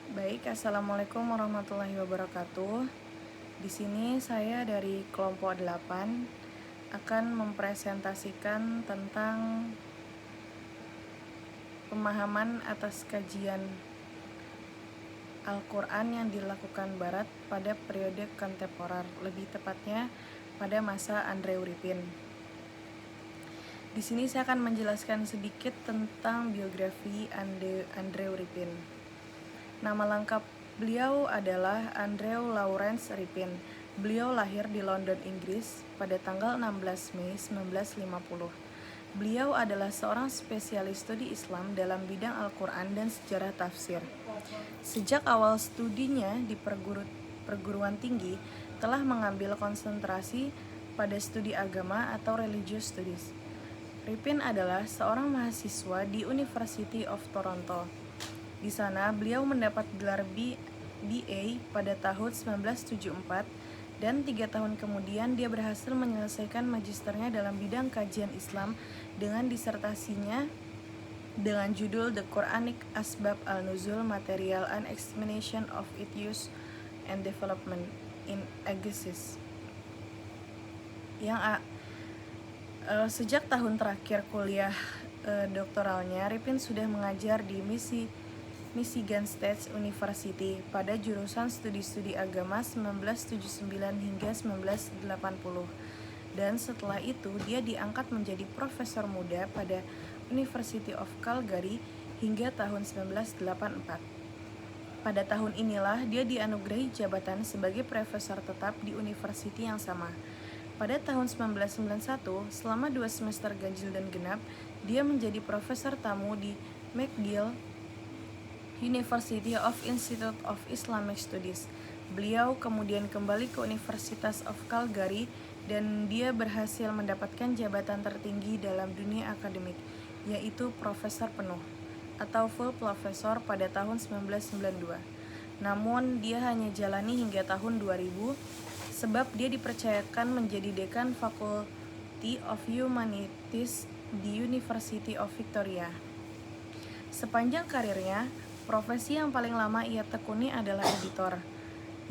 Baik, assalamualaikum warahmatullahi wabarakatuh. Di sini saya dari kelompok 8 akan mempresentasikan tentang pemahaman atas kajian Al-Quran yang dilakukan Barat pada periode kontemporer, lebih tepatnya pada masa Andre Uripin. Di sini saya akan menjelaskan sedikit tentang biografi Andre Uripin. Nama lengkap beliau adalah Andrew Lawrence Uripin. Beliau lahir di London, Inggris pada tanggal 16 Mei 1950. Beliau adalah seorang spesialis studi Islam dalam bidang Al-Quran dan sejarah tafsir. Sejak awal studinya di perguruan tinggi, telah mengambil konsentrasi pada studi agama atau religious studies. Uripin adalah seorang mahasiswa di University of Toronto. Di sana, beliau mendapat gelar BA pada tahun 1974 dan 3 tahun kemudian dia berhasil menyelesaikan magisternya dalam bidang kajian Islam dengan disertasinya dengan judul The Quranic Asbab al-Nuzul, Material and Explanation of its Use and Development in Exegesis. Sejak tahun terakhir kuliah doktoralnya, Uripin sudah mengajar di Michigan State University pada jurusan studi-studi agama 1979 hingga 1980. Dan setelah itu dia diangkat menjadi profesor muda pada University of Calgary hingga tahun 1984. Pada tahun inilah dia dianugerahi jabatan sebagai profesor tetap di university yang sama. Pada tahun 1991, selama 2 semester ganjil dan genap, dia menjadi profesor tamu di McGill University of Institute of Islamic Studies. Beliau kemudian kembali ke Universitas of Calgary dan dia berhasil mendapatkan jabatan tertinggi dalam dunia akademik, yaitu profesor penuh atau full professor pada tahun 1992. Namun dia hanya jalani hingga tahun 2000 sebab dia dipercayakan menjadi dekan Faculty of Humanities di University of Victoria. Sepanjang karirnya, profesi yang paling lama ia tekuni adalah editor,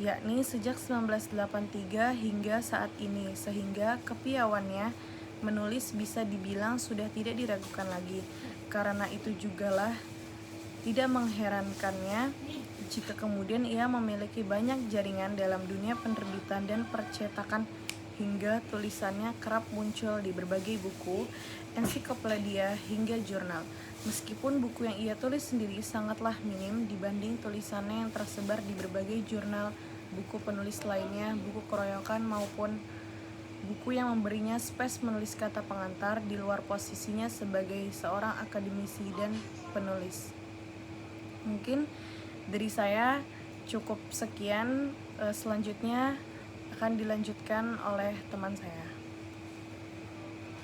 yakni sejak 1983 hingga saat ini, sehingga kepiawaiannya menulis bisa dibilang sudah tidak diragukan lagi. Karena itu jugalah tidak mengherankannya jika kemudian ia memiliki banyak jaringan dalam dunia penerbitan dan percetakan hingga tulisannya kerap muncul di berbagai buku, ensiklopedia hingga jurnal. Meskipun buku yang ia tulis sendiri sangatlah minim dibanding tulisannya yang tersebar di berbagai jurnal, buku penulis lainnya, buku keroyokan maupun buku yang memberinya space menulis kata pengantar di luar posisinya sebagai seorang akademisi dan penulis. Mungkin dari saya cukup sekian, selanjutnya akan dilanjutkan oleh teman saya.